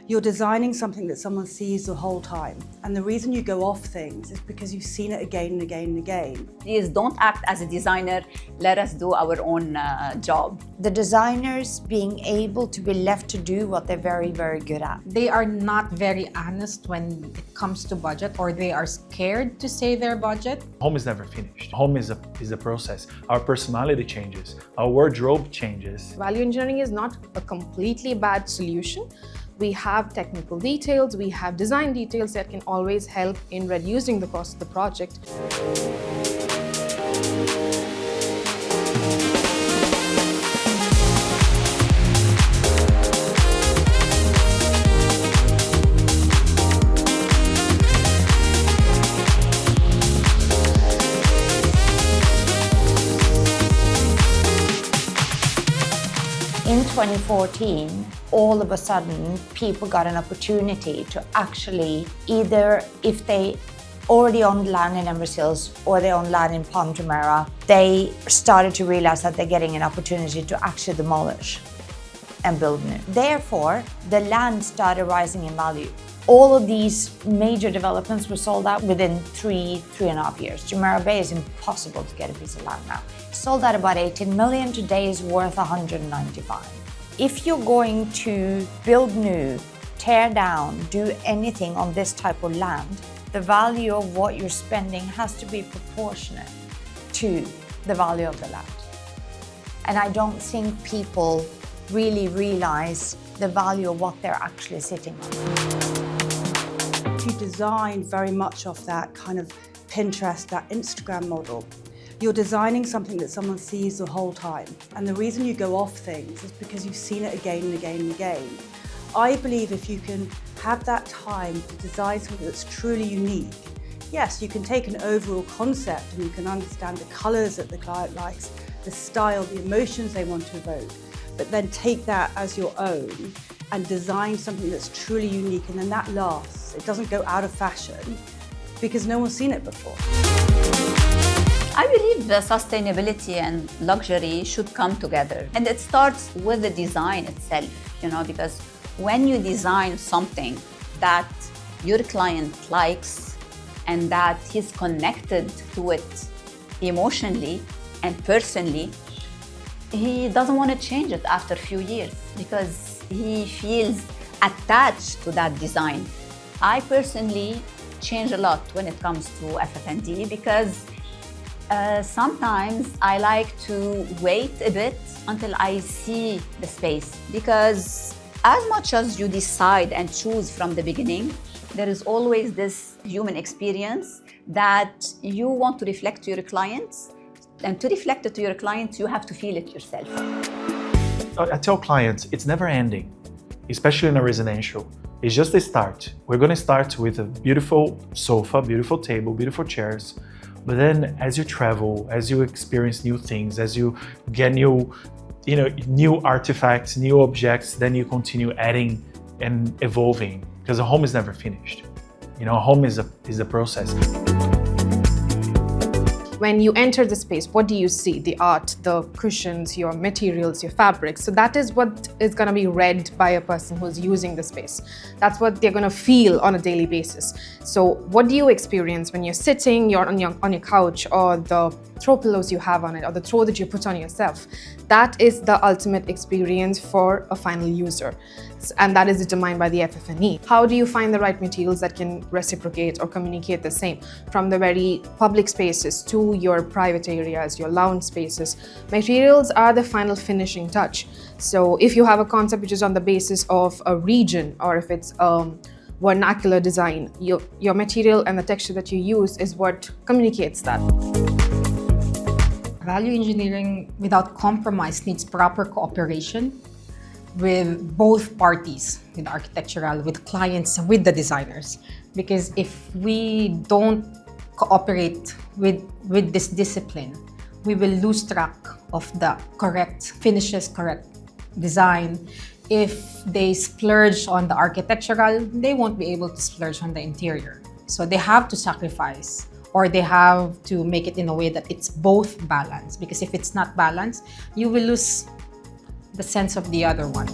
You're designing something that someone sees the whole time. And the reason you go off things is because you've seen it again and again and again. Please don't act as a designer. Let us do our own job. The designers being able to be left to do what they're very, very good at. They are not very honest when it comes to budget, or they are scared to say their budget. Home is never finished. Home is a process. Our personality changes. Our wardrobe changes. Value engineering is not a completely bad solution. We have technical details, we have design details that can always help in reducing the cost of the project. In 2014, all of a sudden, people got an opportunity to actually either, if they already owned land in Emerald Hills or they owned land in Palm Jumeirah, they started to realize that they're getting an opportunity to actually demolish and build new. Therefore, the land started rising in value. All of these major developments were sold out within 3.5 years. Jumeirah Bay is impossible to get a piece of land now. Sold at about 18 million, today is worth 195. If you're going to build new, tear down, do anything on this type of land, the value of what you're spending has to be proportionate to the value of the land. And I don't think people really realize the value of what they're actually sitting on. You design very much off that kind of Pinterest, that Instagram model. You're designing something that someone sees the whole time. And the reason you go off things is because you've seen it again and again and again. I believe if you can have that time to design something that's truly unique, yes, you can take an overall concept and you can understand the colors that the client likes, the style, the emotions they want to evoke, but then take that as your own and design something that's truly unique, and then that lasts. It doesn't go out of fashion because no one's seen it before. I believe the sustainability and luxury should come together. And it starts with the design itself, because when you design something that your client likes and that he's connected to it emotionally and personally, he doesn't want to change it after a few years because he feels attached to that design. I personally change a lot when it comes to FF&E because sometimes I like to wait a bit until I see the space, because as much as you decide and choose from the beginning, there is always this human experience that you want to reflect to your clients, and to reflect it to your clients, you have to feel it yourself. I tell clients, it's never ending, especially in a residential. It's just a start. We're going to start with a beautiful sofa, beautiful table, beautiful chairs. But then as you travel, as you experience new things, as you get new artifacts, new objects, then you continue adding and evolving, because a home is never finished. A home is a process. When you enter the space, what do you see? The art, the cushions, your materials, your fabrics. So that is what is going to be read by a person who's using the space. That's what they're going to feel on a daily basis. So what do you experience when you're sitting, you're on your couch, or the throw pillows you have on it, or the throw that you put on yourself? That is the ultimate experience for a final user. And that is determined by the FF&E. How do you find the right materials that can reciprocate or communicate the same? From the very public spaces to your private areas, your lounge spaces, materials are the final finishing touch. So if you have a concept which is on the basis of a region, or if it's vernacular design, your material and the texture that you use is what communicates that. Value engineering without compromise needs proper cooperation with both parties, with architectural, with clients, with the designers. Because if we don't cooperate with this discipline, we will lose track of the correct finishes, correct design. If they splurge on the architectural, they won't be able to splurge on the interior. So they have to sacrifice, or they have to make it in a way that it's both balanced. Because if it's not balanced, you will lose the sense of the other one.